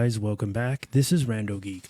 guys, welcome back. This is RandoGEEK.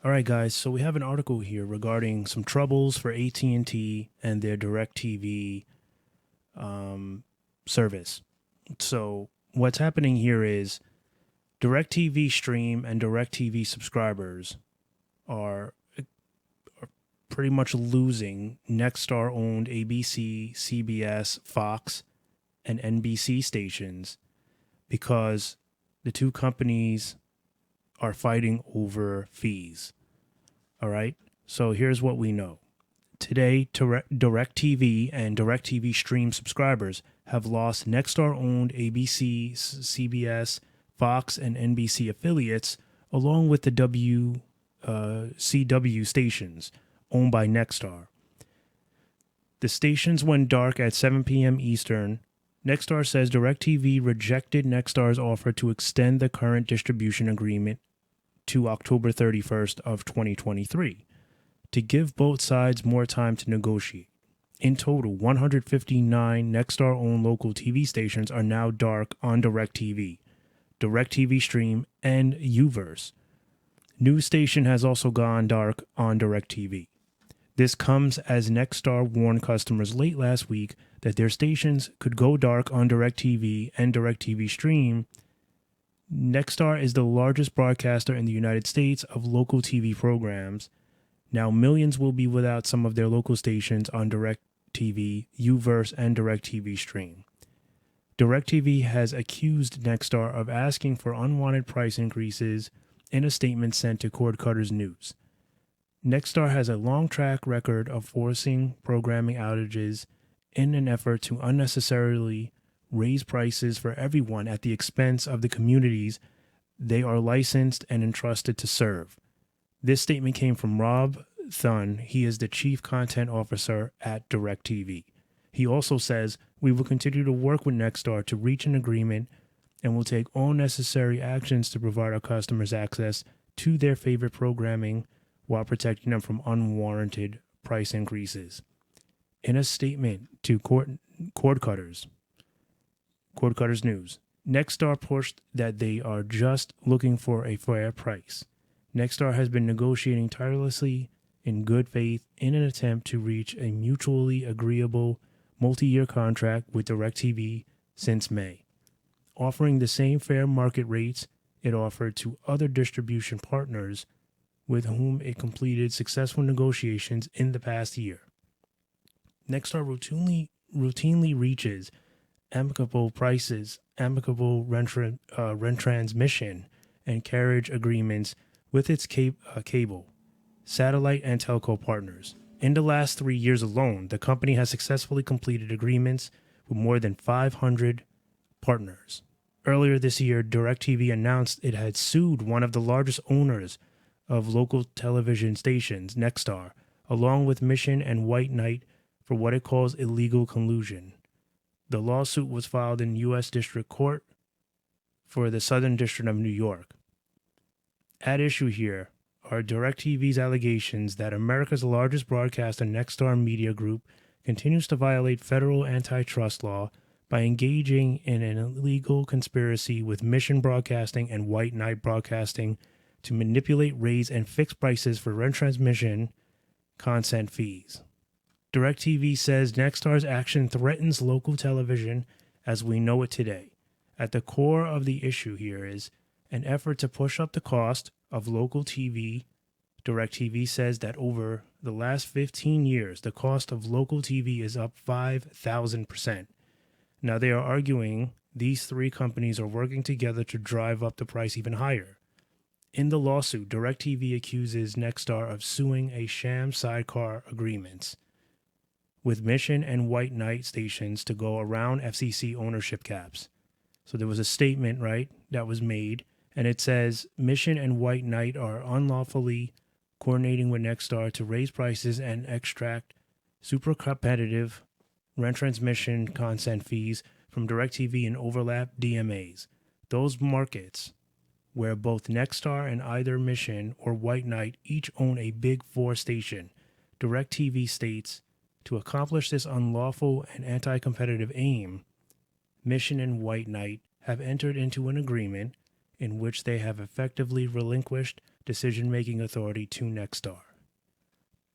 All right, guys, so we have an article here regarding some troubles for AT&T and their DirecTV service. So what's happening here is DirecTV Stream and DirecTV subscribers are pretty much losing Nexstar-owned ABC, CBS, Fox, and NBC stations because the two companies are fighting over fees. All right, so here's what we know. Today, DirecTV and DirecTV Stream subscribers have lost Nexstar-owned ABC, CBS, Fox, and NBC affiliates, along with the CW stations owned by Nexstar. The stations went dark at 7 p.m. Eastern. Nexstar says DirecTV rejected Nexstar's offer to extend the current distribution agreement to October 31st of 2023 to give both sides more time to negotiate. In total, 159 Nexstar-owned local TV stations are now dark on DirecTV, DirecTV Stream, and Uverse. News station has also gone dark on DirecTV. This comes as Nexstar warned customers late last week that their stations could go dark on DirecTV and DirecTV Stream. Nexstar is the largest broadcaster in the United States of local TV programs. Now millions will be without some of their local stations on DirecTV, Uverse, and DirecTV Stream. DirecTV has accused Nexstar of asking for unwanted price increases in a statement sent to Cord Cutters News. Nexstar has a long track record of forcing programming outages in an effort to unnecessarily raise prices for everyone at the expense of the communities they are licensed and entrusted to serve. This statement came from Rob Thun. He is the Chief Content Officer at DirecTV. He also says, "We will continue to work with Nexstar to reach an agreement and will take all necessary actions to provide our customers access to their favorite programming while protecting them from unwarranted price increases." In a statement to Cord Cutters News, Nexstar pushed that they are just looking for a fair price. Nexstar has been negotiating tirelessly in good faith in an attempt to reach a mutually agreeable multi-year contract with DirecTV since May, offering the same fair market rates it offered to other distribution partners with whom it completed successful negotiations in the past year. Nexstar routinely reaches amicable prices, amicable retransmission, and carriage agreements with its cable, satellite, and telco partners. In the last 3 years alone, the company has successfully completed agreements with more than 500 partners. Earlier this year, DirecTV announced it had sued one of the largest owners of local television stations, Nexstar, along with Mission and White Knight for what it calls illegal collusion. The lawsuit was filed in U.S. District Court for the Southern District of New York. At issue here are DirecTV's allegations that America's largest broadcaster, Nexstar Media Group, continues to violate federal antitrust law by engaging in an illegal conspiracy with Mission Broadcasting and White Knight Broadcasting to manipulate, raise, and fix prices for retransmission content fees. DirecTV says Nexstar's action threatens local television as we know it today. At the core of the issue here is an effort to push up the cost of local TV. DirecTV says that over the last 15 years, the cost of local TV is up 5,000%. Now they are arguing these three companies are working together to drive up the price even higher. In the lawsuit, DirecTV accuses Nexstar of suing a sham sidecar agreements with Mission and White Knight stations to go around FCC ownership caps. So there was a statement, right, that was made, and it says Mission and White Knight are unlawfully coordinating with Nexstar to raise prices and extract super competitive retransmission content fees from DirecTV and overlap DMAs. Those markets where both Nexstar and either Mission or White Knight each own a Big Four station. DirecTV states, to accomplish this unlawful and anti-competitive aim, Mission and White Knight have entered into an agreement in which they have effectively relinquished decision-making authority to Nexstar.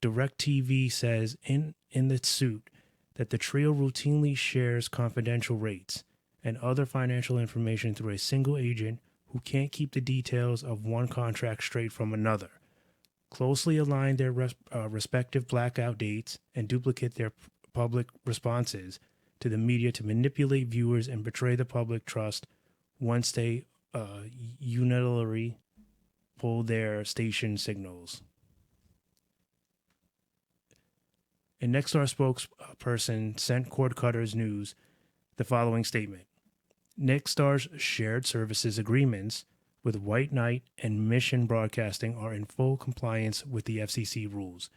DirecTV says in the suit that the trio routinely shares confidential rates and other financial information through a single agent who can't keep the details of one contract straight from another, closely align their respective blackout dates, and duplicate their public responses to the media to manipulate viewers and betray the public trust once they unilaterally pull their station signals. A Nexstar spokesperson sent Cord Cutters News the following statement. Nexstar's shared services agreements with White Knight and Mission Broadcasting are in full compliance with the FCC rules,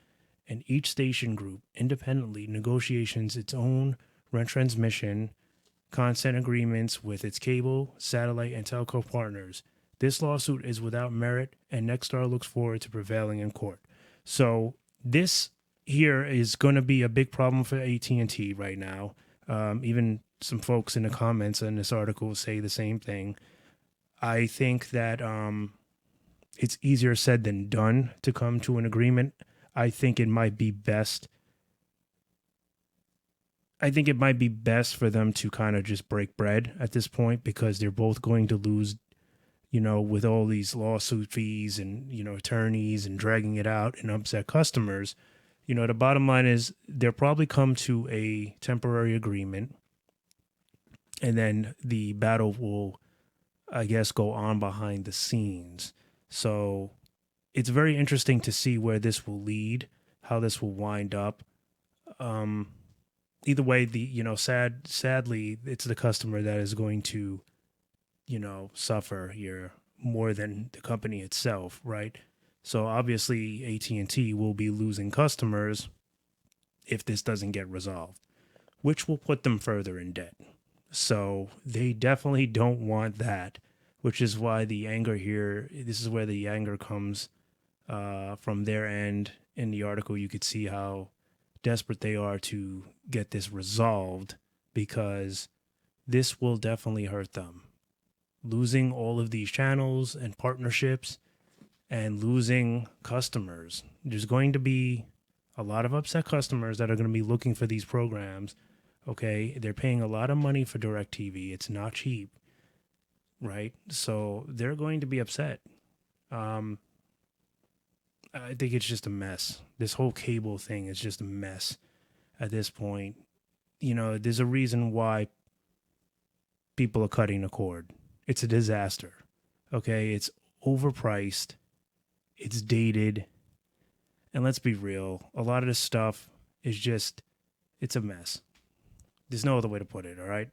and each station group independently negotiates its own retransmission content agreements with its cable, satellite, and telco partners. This lawsuit is without merit, and Nexstar looks forward to prevailing in court. So this here is going to be a big problem for AT&T right now. Even some folks in the comments on this article say the same thing. I think that it's easier said than done to come to an agreement. I think it might be best for them to kind of just break bread at this point, because they're both going to lose, with all these lawsuit fees and, attorneys and dragging it out and upset customers. The bottom line is they'll probably come to a temporary agreement, and then the battle will, I guess, go on behind the scenes. So it's very interesting to see where this will lead, how this will wind up. Either way, sadly, it's the customer that is going to, suffer here more than the company itself, right? So obviously AT&T will be losing customers if this doesn't get resolved, which will put them further in debt. So they definitely don't want that, which is why the anger here, this is where the anger comes from their end. In the article, you could see how desperate they are to get this resolved, because this will definitely hurt them. Losing all of these channels and partnerships and losing customers. There's going to be a lot of upset customers that are going to be looking for these programs. Okay, they're paying a lot of money for DirecTV. It's not cheap, right? So they're going to be upset. I think it's just a mess. This whole cable thing is just a mess at this point. There's a reason why people are cutting the cord. It's a disaster. Okay, it's overpriced. It's dated. And let's be real, a lot of this stuff is just, it's a mess. There's no other way to put it, all right?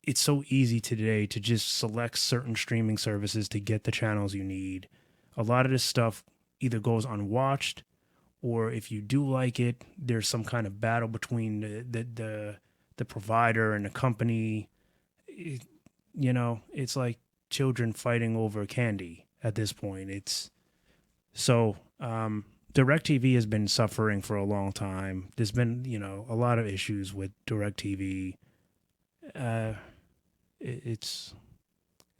It's so easy today to just select certain streaming services to get the channels you need. A lot of this stuff either goes unwatched, or if you do like it, there's some kind of battle between the provider and the company. It's like children fighting over candy at this point. DirecTV has been suffering for a long time. There's been, a lot of issues with DirecTV. It's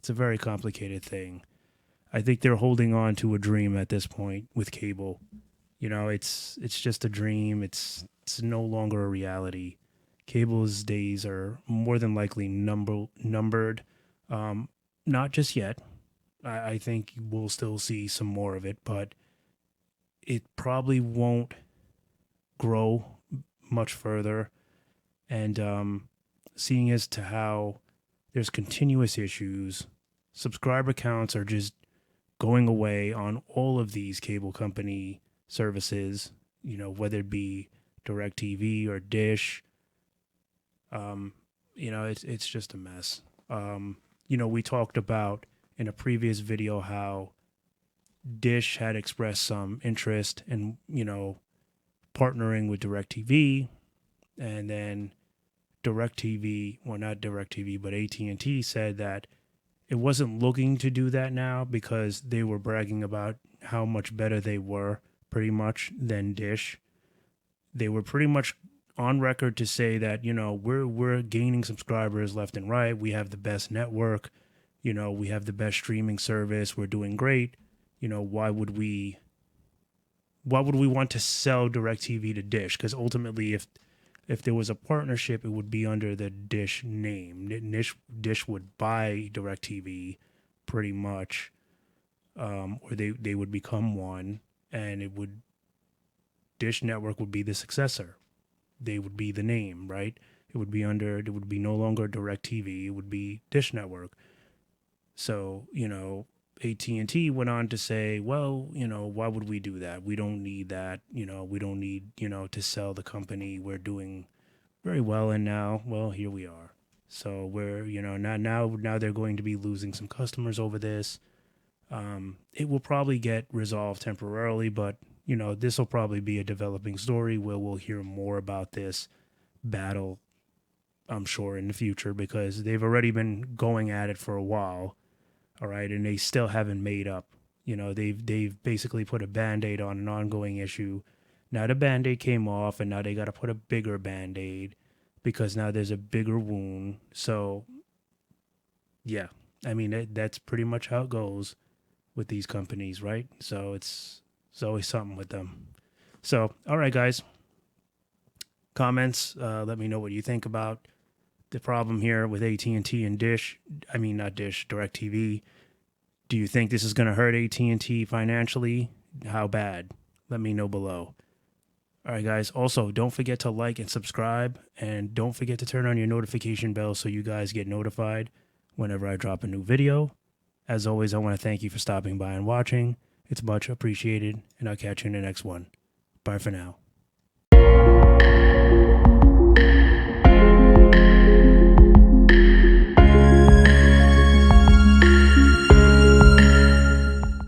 a very complicated thing. I think they're holding on to a dream at this point with cable. It's just a dream. It's no longer a reality. Cable's days are more than likely numbered. Not just yet. I think we'll still see some more of it, but it probably won't grow much further. And seeing as to how there's continuous issues, subscriber counts are just going away on all of these cable company services, whether it be DirecTV or Dish. It's just a mess. We talked about in a previous video how Dish had expressed some interest in, partnering with DirecTV, and then DirecTV, well, not DirecTV, but AT&T said that it wasn't looking to do that now because they were bragging about how much better they were pretty much than Dish. They were pretty much on record to say that, we're gaining subscribers left and right. We have the best network. we have the best streaming service, we're doing great. Why would we want to sell DirecTV to Dish? Because ultimately, if there was a partnership, it would be under the Dish name. Dish would buy DirecTV pretty much, or they would become one, and Dish Network would be the successor. They would be the name, right? It would be no longer DirecTV. It would be Dish Network. So, AT&T went on to say, well, why would we do that? We don't need that. We don't need, to sell the company. We're doing very well. And now, well, here we are. So we're, now they're going to be losing some customers over this. It will probably get resolved temporarily, but, this will probably be a developing story where we'll hear more about this battle, I'm sure, in the future, because they've already been going at it for a while. All right, and they still haven't made up. They've basically put a Band-Aid on an ongoing issue. Now the Band-Aid came off, and now they got to put a bigger Band-Aid because now there's a bigger wound. So, yeah, I mean that's pretty much how it goes with these companies, right? So it's always something with them. So, all right, guys, comments. Let me know what you think about the problem here with AT&T and Dish. I mean, not Dish, DirecTV. Do you think this is going to hurt AT&T financially? How bad? Let me know below. All right, guys. Also, don't forget to like and subscribe, and don't forget to turn on your notification bell so you guys get notified whenever I drop a new video. As always, I want to thank you for stopping by and watching. It's much appreciated, and I'll catch you in the next one. Bye for now.